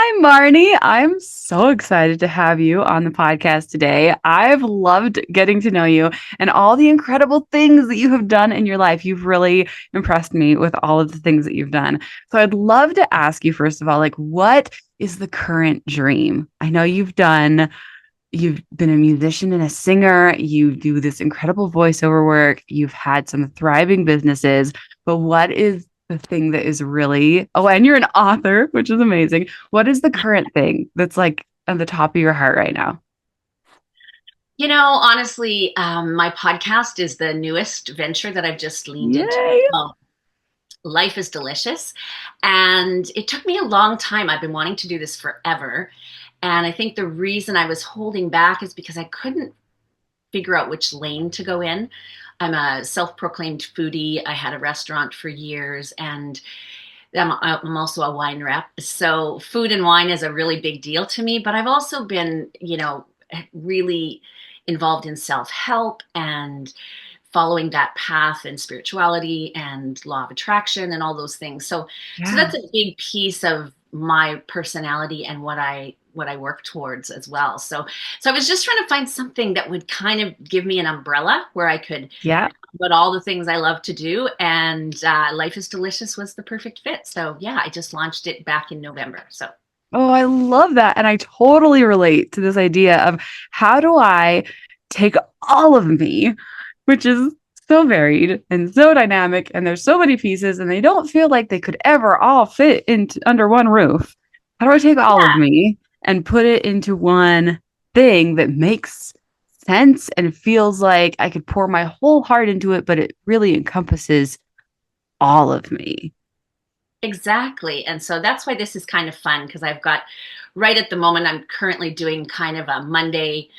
Hi, Marnie. I'm so excited to have you on the podcast today. I've loved getting to know you and all the incredible things that you have done in your life. You've really impressed me with all of the things that you've done. So I'd love to ask you, first of all, what is the current dream? I know you've been a musician and a singer. You do this incredible voiceover work. You've had some thriving businesses, but what is the thing that is really, oh, and you're an author, which is amazing. What is the current thing that's like on the top of your heart right now? Honestly, my podcast is the newest venture that I've just leaned into. Yay. Oh, Life is delicious. And it took me a long time. I've been wanting to do this forever. And I think the reason I was holding back is because I couldn't figure out which lane to go in. I'm a self proclaimed foodie. I had a restaurant for years, and I'm also a wine rep. So, food and wine is a really big deal to me. But I've also been, really involved in self help and following that path and spirituality and law of attraction and all those things. So Yeah. that's a big piece of my personality and what I work towards as well. So I was just trying to find something that would kind of give me an umbrella where I could Yeah. put all the things I love to do, and Life is Delicious was the perfect fit. So yeah, I just launched it back in November. So Oh, I love that. And I totally relate to this idea of how do I take all of me, which is so varied and so dynamic, and there's so many pieces, and they don't feel like they could ever all fit into under one roof. How do I take all of yeah, me and put it into one thing that makes sense and feels like I could pour my whole heart into it, but it really encompasses all of me? exactly. And so that's why this is kind of fun, because I've got right at the moment, I'm currently doing kind of a Monday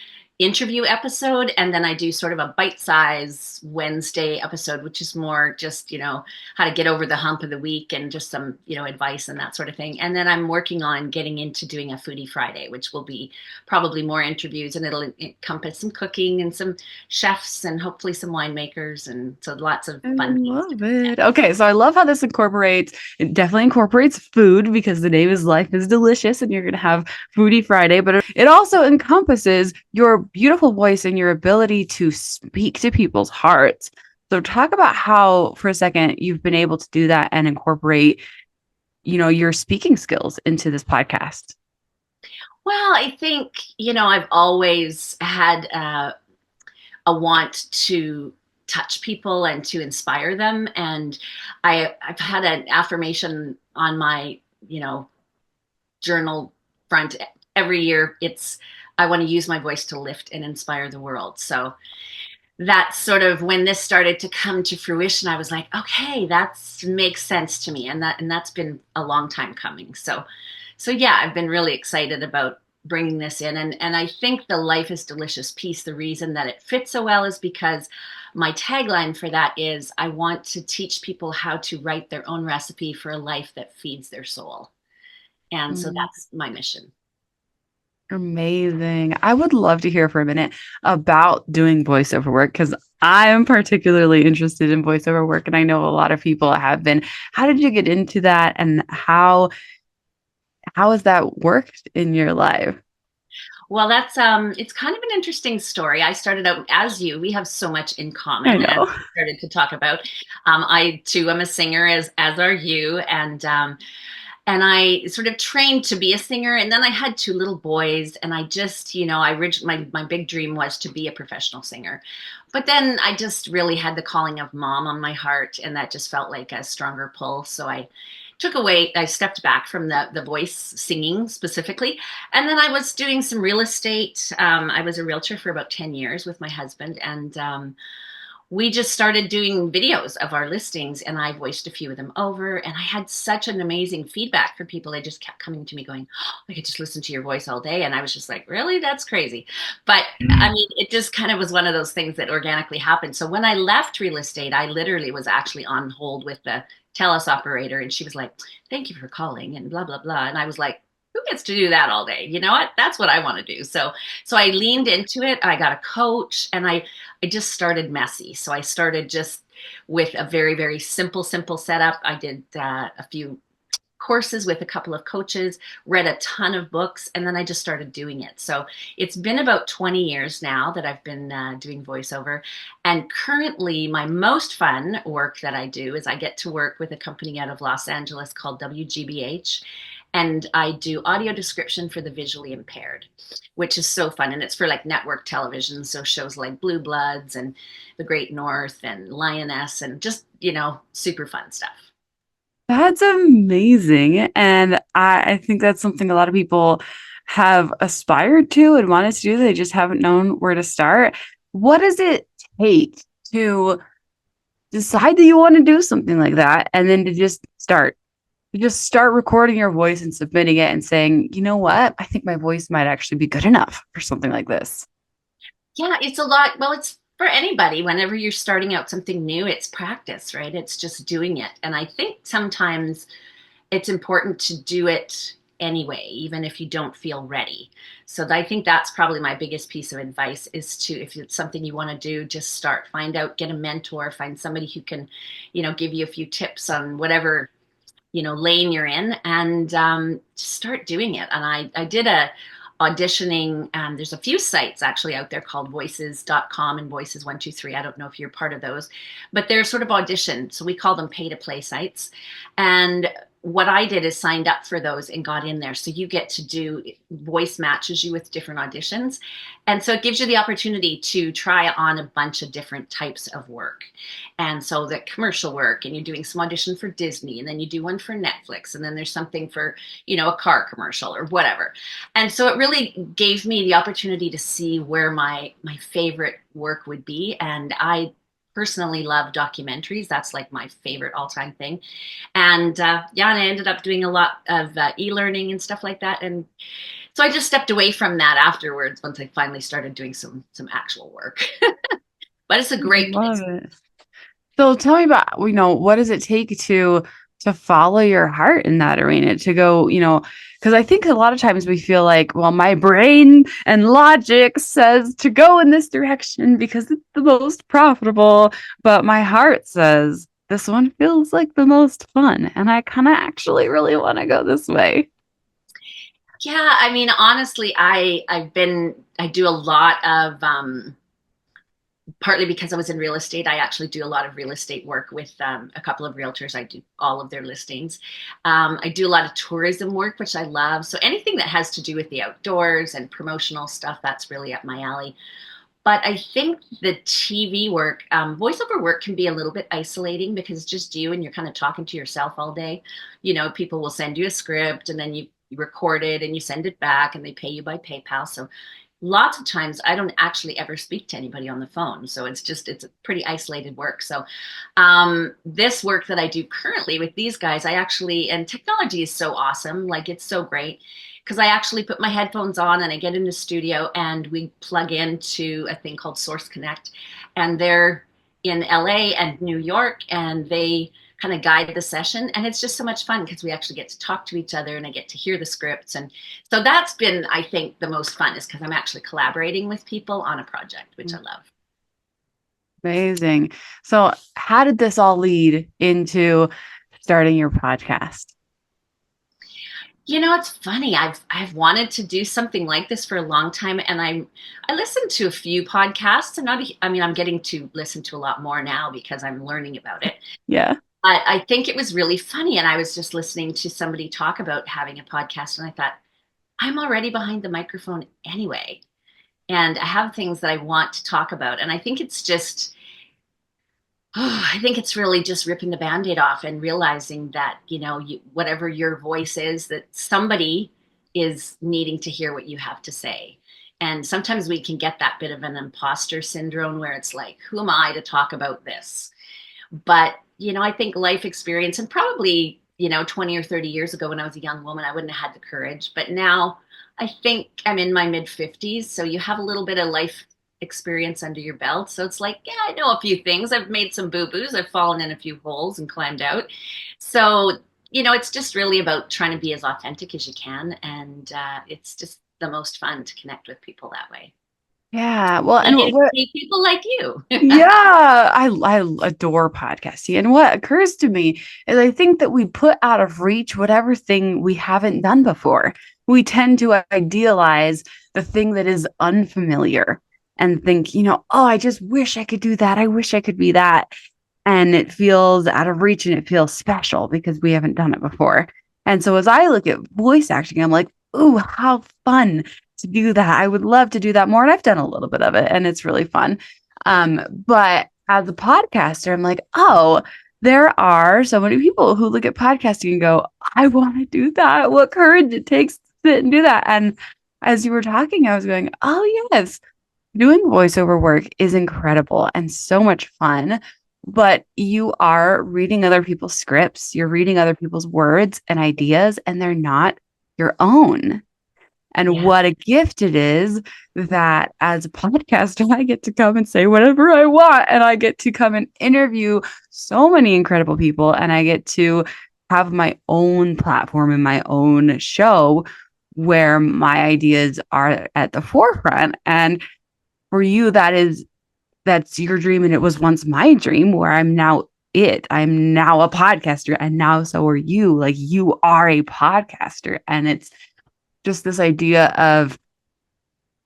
interview episode. And then I do sort of a bite size Wednesday episode, which is more just, how to get over the hump of the week and just some, advice and that sort of thing. And then I'm working on getting into doing a Foodie Friday, which will be probably more interviews, and it'll encompass some cooking and some chefs and hopefully some winemakers. And so lots of I fun things to love do. it. Okay, so I love how this incorporates, it definitely incorporates food because the name is Life is Delicious and you're going to have Foodie Friday, but it also encompasses your beautiful voice and your ability to speak to people's hearts. So talk about how for a second you've been able to do that and incorporate, your speaking skills into this podcast. Well, I think, I've always had a want to touch people and to inspire them. And I've had an affirmation on my, journal front every year. I want to use my voice to lift and inspire the world. So that's sort of when this started to come to fruition. I was like, okay, that makes sense to me. And that's been a long time coming. So yeah, I've been really excited about bringing this in. And I think the Life is Delicious piece, the reason that it fits so well is because my tagline for that is I want to teach people how to write their own recipe for a life that feeds their soul. And so Mm, that's my mission. amazing. I would love to hear for a minute about doing voiceover work because I am particularly interested in voiceover work, and I know a lot of people have been. How did you get into that, and how has that worked in your life? Well, that's it's kind of an interesting story. I started out as you. We have so much in I common, as know. we started to talk about. I too am a singer, as are you, and I sort of trained to be a singer. And then I had two little boys, and I just, I my big dream was to be a professional singer. But then I just really had the calling of mom on my heart, and that just felt like a stronger pull. So I stepped back from the voice singing specifically. And then I was doing some real estate. I was a realtor for about 10 years with my husband, and we just started doing videos of our listings, and I voiced a few of them over, and I had such an amazing feedback from people. They just kept coming to me going, oh, I could just listen to your voice all day. And I was just like, really? That's crazy. But I mean, it just kind of was one of those things that organically happened. So when I left real estate, I literally was actually on hold with the telos operator, and she was like, thank you for calling and blah blah blah. And I was like, who gets to do that all day? You know what? That's what I want to do. So I leaned into it. I got a coach, and I just started messy. So I started just with a very, very simple setup. I did a few courses with a couple of coaches, read a ton of books, and then I just started doing it. So it's been about 20 years now that I've been doing voiceover. And currently, my most fun work that I do is I get to work with a company out of Los Angeles called WGBH. And I do audio description for the visually impaired, which is so fun. And it's for like network television. So shows like Blue Bloods and The Great North and Lioness and just, super fun stuff. That's amazing. And I think that's something a lot of people have aspired to and wanted to do. They just haven't known where to start. What does it take to decide that you want to do something like that and then to just start? To just start recording your voice and submitting it and saying, you know what? I think my voice might actually be good enough for something like this. Yeah, it's a lot. Well, it's for anybody. Whenever you're starting out something new, it's practice, right? It's just doing it. And I think sometimes it's important to do it anyway, even if you don't feel ready. So I think that's probably my biggest piece of advice is to, if it's something you want to do, just start, find out, get a mentor, find somebody who can, give you a few tips on whatever lane you're in, and just start doing it. And I did a auditioning. There's a few sites actually out there called voices.com and voices123. I don't know if you're part of those, but they're sort of audition. So we call them pay to play sites. And what I did is signed up for those and got in there. So you get to do voice matches you with different auditions. And so it gives you the opportunity to try on a bunch of different types of work. And so the commercial work, and you're doing some audition for Disney, and then you do one for Netflix, and then there's something for, a car commercial or whatever. And so it really gave me the opportunity to see where my favorite work would be. And I personally love documentaries. That's like my favorite all-time thing. And yeah, and I ended up doing a lot of e-learning and stuff like that. And so I just stepped away from that afterwards once I finally started doing some actual work. But it's a great Love place. it. So tell me about, what does it take to follow your heart in that arena, to go, because I think a lot of times we feel like, well, my brain and logic says to go in this direction because it's the most profitable, but my heart says this one feels like the most fun, and I kind of actually really want to go this way. Yeah, I mean, honestly, I do a lot of partly because I was in real estate. I actually do a lot of real estate work with a couple of realtors. I do all of their listings. I do a lot of tourism work, which I love. So anything that has to do with the outdoors and promotional stuff, that's really up my alley. But I think the TV work, voiceover work can be a little bit isolating because it's just you and you're kind of talking to yourself all day. People will send you a script and then you record it and you send it back and they pay you by PayPal. So lots of times I don't actually ever speak to anybody on the phone. So it's a pretty isolated work. So this work that I do currently with these guys, and technology is so awesome. Like it's so great because I actually put my headphones on and I get in the studio and we plug into a thing called Source Connect, and they're in LA and New York, and they kind of guide the session, and it's just so much fun because we actually get to talk to each other and I get to hear the scripts. And so that's been, I think, the most fun, is because I'm actually collaborating with people on a project, which I love. Amazing. So how did this all lead into starting your podcast? It's funny. I've wanted to do something like this for a long time, and I listened to a few podcasts, and I mean, I'm getting to listen to a lot more now because I'm learning about it. Yeah. I think it was really funny, and I was just listening to somebody talk about having a podcast, and I thought, I'm already behind the microphone anyway, and I have things that I want to talk about, and I think it's just I think it's really just ripping the band-aid off and realizing that, whatever your voice is, that somebody is needing to hear what you have to say. And sometimes we can get that bit of an imposter syndrome where it's like, who am I to talk about this? But, I think life experience, and probably, 20 or 30 years ago when I was a young woman, I wouldn't have had the courage. But now I think I'm in my mid 50s. So you have a little bit of life experience under your belt. So it's like, yeah, I know a few things. I've made some boo-boos. I've fallen in a few holes and climbed out. So, it's just really about trying to be as authentic as you can. And it's just the most fun to connect with people that way. Yeah. Well, I and get to what see people like you. yeah, I adore podcasting. And what occurs to me is I think that we put out of reach whatever thing we haven't done before. We tend to idealize the thing that is unfamiliar and think, oh, I just wish I could do that. I wish I could be that. And it feels out of reach and it feels special because we haven't done it before. And so as I look at voice acting, I'm like, ooh, how fun to do that. I would love to do that more. And I've done a little bit of it and it's really fun. But as a podcaster, I'm like, oh, there are so many people who look at podcasting and go, I want to do that. What courage it takes to sit and do that. And as you were talking, I was going, oh, yes, doing voiceover work is incredible and so much fun. But you are reading other people's scripts, you're reading other people's words and ideas, and they're not your own. And Yeah. what a gift it is that as a podcaster, I get to come and say whatever I want. And I get to come and interview so many incredible people. And I get to have my own platform and my own show where my ideas are at the forefront. And for you, that's your dream. And it was once my dream where I'm now a podcaster. And now so are you. Like you are a podcaster. And it's just this idea of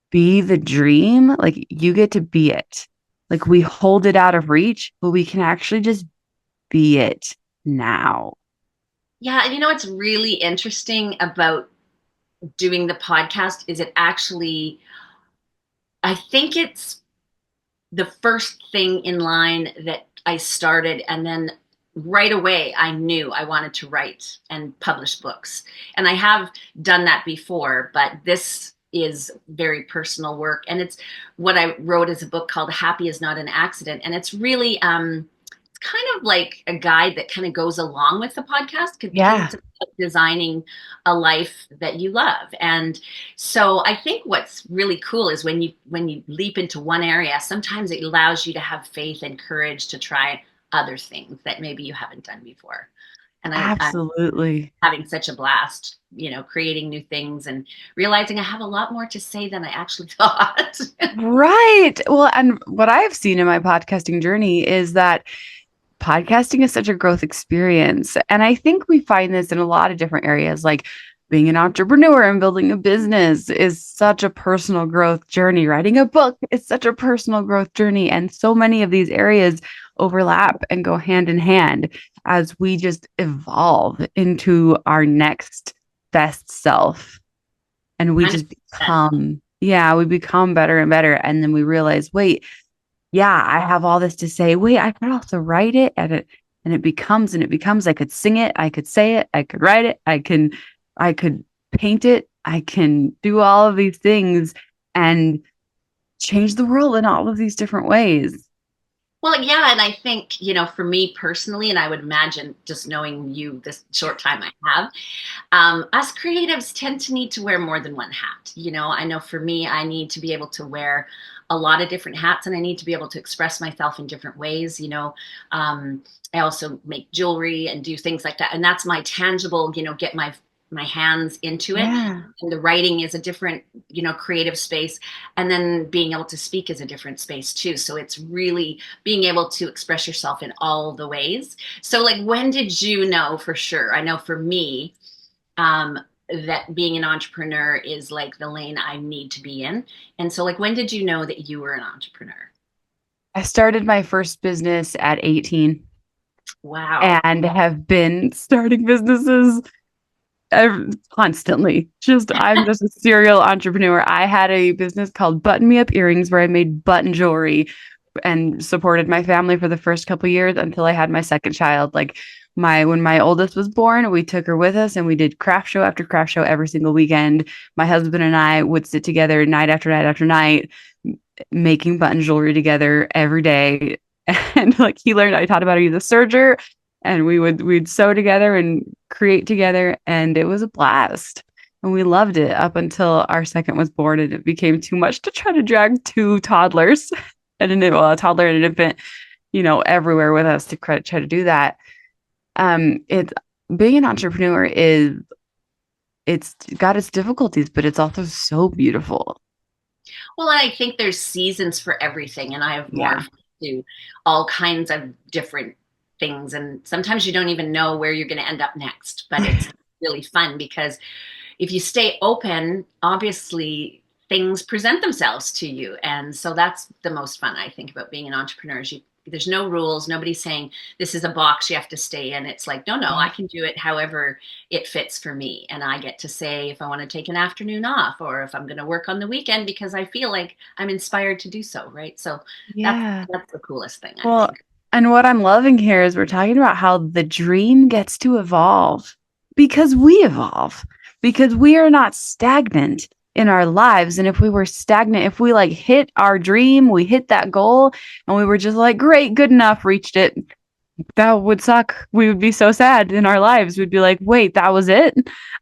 be the dream, like you get to be it. Like we hold it out of reach, but we can actually just be it now. Yeah, what's really interesting about doing the podcast is it actually, I think it's the first thing in line that I started, and then right away I knew I wanted to write and publish books. And I have done that before, but this is very personal work. And it's what I wrote as a book called Happy is Not an Accident. And it's really it's kind of like a guide that kind of goes along with the podcast because Yeah, it's about designing a life that you love. And so I think what's really cool is when you leap into one area, sometimes it allows you to have faith and courage to try other things that maybe you haven't done before. And I'm absolutely. having such a blast, creating new things and realizing I have a lot more to say than I actually thought. Right. Well, and what I've seen in my podcasting journey is that podcasting is such a growth experience. And I think we find this in a lot of different areas, like being an entrepreneur and building a business is such a personal growth journey. Writing a book is such a personal growth journey. And so many of these areas overlap and go hand in hand as we just evolve into our next best self. And we just 100%. we become better and better. And then we realize, wait, yeah, I have all this to say. Wait, I could also write it and it becomes I could sing it, I could say it, I could write it, I could paint it, I can do all of these things and change the world in all of these different ways. Well, yeah, and I think, for me personally, and I would imagine just knowing you this short time I have, us creatives tend to need to wear more than one hat. I know for me, I need to be able to wear a lot of different hats and I need to be able to express myself in different ways. I also make jewelry and do things like that. And that's my tangible, get my hands into it. Yeah. And the writing is a different, creative space. And then being able to speak is a different space too. So it's really being able to express yourself in all the ways. So like, when did you know for sure? I know for me, um, that being an entrepreneur is like the lane I need to be in. And so like, when did you know that you were an entrepreneur? I started my first business at 18 Wow. and have been starting businesses constantly. I'm just a serial entrepreneur. I had a business called Button Me Up Earrings where I made button jewelry and supported my family for the first couple years until I had my second child. Like when my oldest was born, we took her with us and we did craft show after craft show every single weekend. My husband and I would sit together night after night after night making button jewelry together every day. And like he learned, I taught him how to use a serger and we'd sew together and create together and it was a blast. And we loved it up until our second was born and it became too much to try to drag two toddlers and a toddler and an infant, everywhere with us to try to do that. It's being an entrepreneur it's got its difficulties, but it's also so beautiful. Well, I think there's seasons for everything, and I have Yeah. morphed to all kinds of different things. And sometimes you don't even know where you're going to end up next, but it's really fun because if you stay open, obviously things present themselves to you. And so that's the most fun I think about being an entrepreneur is there's no rules. Nobody's saying this is a box you have to stay in. It's like, no, no, I Yeah. can do it however it fits for me. And I get to say if I want to take an afternoon off or if I'm going to work on the weekend because I feel like I'm inspired to do so. Right. So that's, Yeah. that's the coolest thing, I Well, think. and what I'm loving here is we're talking about how the dream gets to evolve because we evolve, because we are not stagnant in our lives. And if we were stagnant, if we like hit our dream, we hit that goal, and we were just like, great, good enough, reached it, that would suck. We would be so sad in our lives. We'd be like, wait, that was it?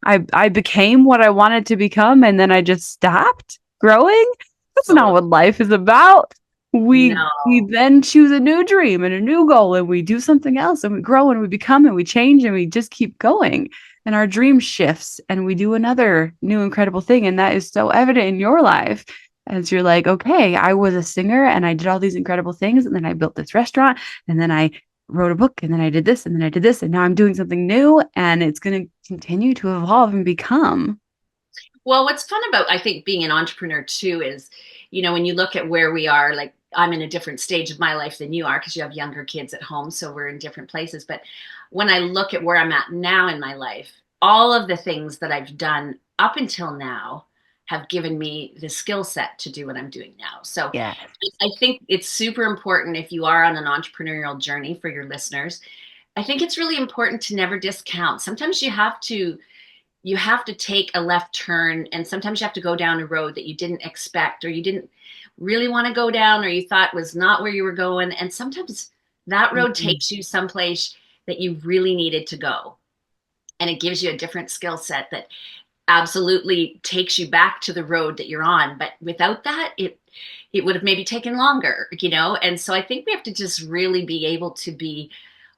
I became what I wanted to become and then I just stopped growing? That's not Totally. what life is about. We No. we then choose a new dream and a new goal and we do something else and we grow and we become and we change and we just keep going. And our dream shifts and we do another new incredible thing. And that is so evident in your life as you're like, okay, I was a singer and I did all these incredible things. And then I built this restaurant and then I wrote a book and then I did this and then I did this and now I'm doing something new and it's going to continue to evolve and become. Well, what's fun about, I think, being an entrepreneur too is, when you look at where we are, like I'm in a different stage of my life than you are because you have younger kids at home. So we're in different places. But when I look at where I'm at now in my life, all of the things that I've done up until now have given me the skill set to do what I'm doing now. So Yeah. I think it's super important if you are on an entrepreneurial journey for your listeners. I think it's really important to never discount. Sometimes you have to take a left turn and sometimes you have to go down a road that you didn't expect or you didn't really want to go down or you thought was not where you were going, and sometimes that road Mhm. takes you someplace that you really needed to go, and it gives you a different skill set that absolutely takes you back to the road that you're on, but without that it would have maybe taken longer. And so I think we have to just really be able to be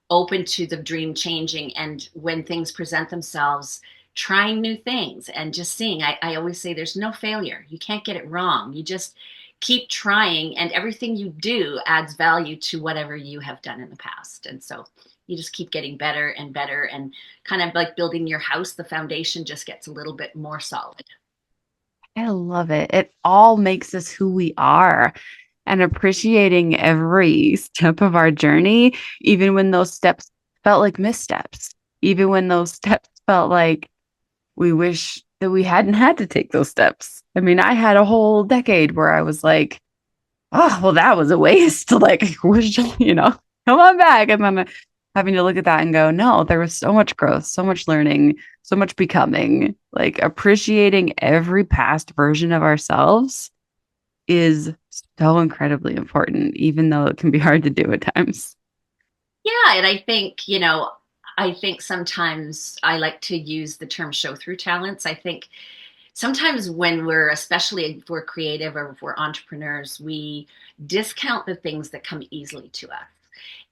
open to the dream changing, and when things present themselves, trying new things and just seeing. I always say there's no failure. You can't get it wrong. You just keep trying, and everything you do adds value to whatever you have done in the past. And so you just keep getting better and better, and kind of like building your house, the foundation just gets a little bit more solid. I love it. It all makes us who we are and appreciating every step of our journey, even when those steps felt like missteps, even when those steps felt like we wish that we hadn't had to take those steps. I mean, I had a whole decade where I was like, oh, well, that was a waste. Like, wish, come on back. And then having to look at that and go, no, there was so much growth, so much learning, so much becoming, like appreciating every past version of ourselves is so incredibly important, even though it can be hard to do at times. Yeah, and I think sometimes I like to use the term show through talents. I think sometimes when we're, especially if we're creative or if we're entrepreneurs, we discount the things that come easily to us.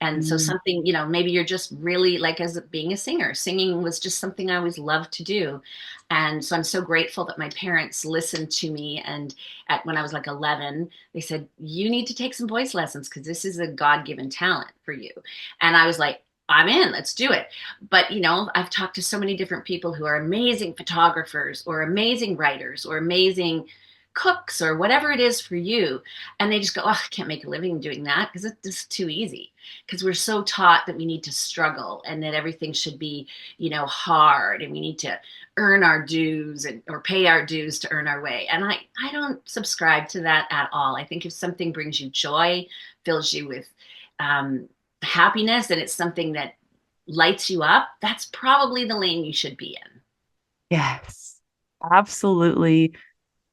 And so Mm. something, maybe you're just really like, as being a singer, singing was just something I always loved to do. And so I'm so grateful that my parents listened to me. And when I was like 11, they said, you need to take some voice lessons because this is a God-given talent for you. And I was like, I'm in, let's do it. But, I've talked to so many different people who are amazing photographers or amazing writers or amazing cooks or whatever it is for you. And they just go, oh, I can't make a living doing that because it's just too easy. Because we're so taught that we need to struggle and that everything should be, hard, and we need to earn our dues or pay our dues to earn our way. And I don't subscribe to that at all. I think if something brings you joy, fills you with um, happiness, and it's something that lights you up, that's probably the lane you should be in. Yes, absolutely.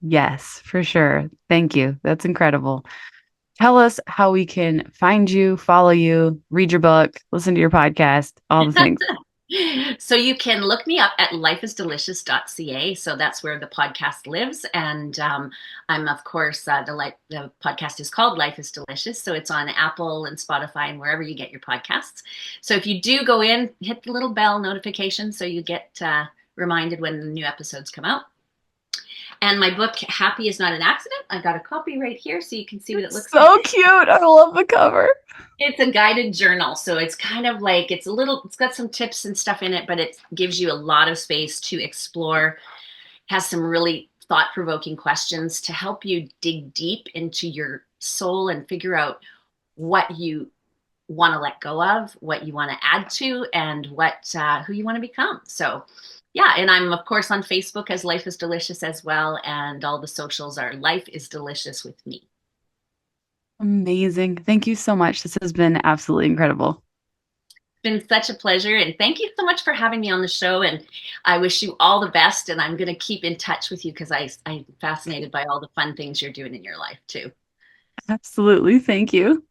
Yes, for sure. Thank you. That's incredible. Tell us how we can find you, follow you, read your book, listen to your podcast, all the things. So you can look me up at lifeisdelicious.ca. So that's where the podcast lives. And I'm, of course, the podcast is called Life is Delicious. So it's on Apple and Spotify and wherever you get your podcasts. So if you do go in, hit the little bell notification so you get reminded when the new episodes come out. And my book, Happy is Not an Accident, I got a copy right here so you can see what it looks like. So cute. I love the cover. It's a guided journal. So it's kind of like, it's got some tips and stuff in it, but it gives you a lot of space to explore, has some really thought provoking questions to help you dig deep into your soul and figure out what you want to let go of, what you want to add to, and what who you want to become. So, yeah, and I'm of course on Facebook as Life is Delicious as well, and all the socials are Life is Delicious with me. Amazing. Thank you so much. This has been absolutely incredible. It's been such a pleasure, and thank you so much for having me on the show. And I wish you all the best. And I'm going to keep in touch with you because I'm fascinated by all the fun things you're doing in your life too. Absolutely. Thank you.